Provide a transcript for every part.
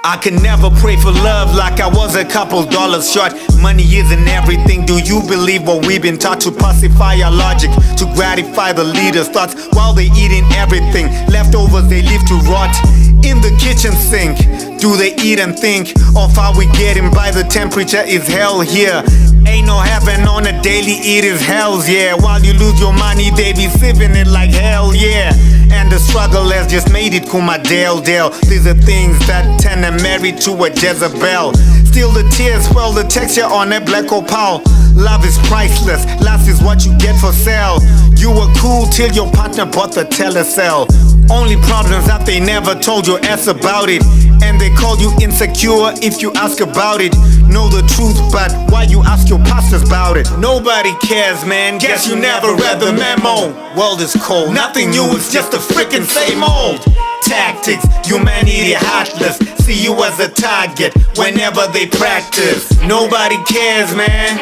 I can never pray for love like I was a couple dollars short. Money isn't everything. Do you believe what we've been taught? To pacify our logic, to gratify the leaders' thoughts while they eating everything. Leftovers they leave to rot in the kitchen sink. Do they eat and think of how we getting by? The temperature is hell here. Ain't no heaven on a daily, it is hell's, yeah. While you lose your money, they be sipping it like hell, yeah. And the struggle has just made it kuma Dale. These are things that tend to marry to a Jezebel. Still the tears, well the texture on a black opal. Love is priceless, lust is what you get for sale. You were cool till your partner bought the telecell. Only problems that they never told your ass about it. And they call you insecure if you ask about it. Know the truth, but why you ask your pastors about it? Nobody cares, man, guess you never read the memo. World is cold, nothing new, it's just a freaking same old. Tactics, humanity heartless. See you as a target whenever they practice. Nobody cares, man.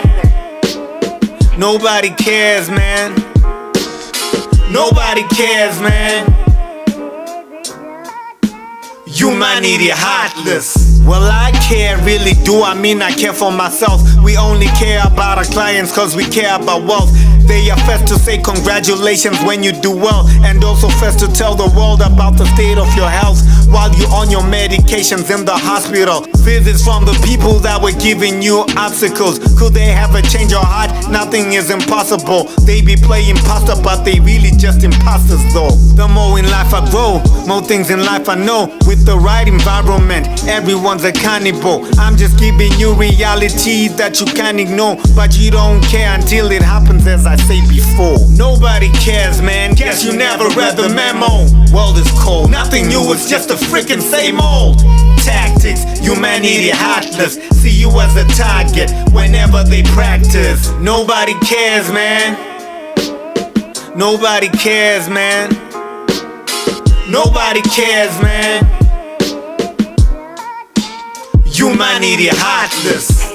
Nobody cares, man. Nobody cares, man. Humanity heartless. Well, I care, really do. I mean, I care for myself. We only care about our clients cause we care about wealth. They are first to say congratulations when you do well, and also first to tell the world about the state of your health while you're on your medications in the hospital. Visits from the people that were giving you obstacles. Could they have a change of heart? Nothing is impossible. They be playing pasta, but they really just imposters though. The more in life I grow, more things in life I know. With the right environment, everyone's a cannibal. I'm just giving you reality that you can't ignore, but you don't care until it happens, as I say before. Nobody cares, man, guess you never read the memo. World is cold, nothing new, it's just a freaking same old. Tactics, humanity heartless. See you as a target whenever they practice. Nobody cares, man. Nobody cares, man. Nobody cares, man. Humanity heartless.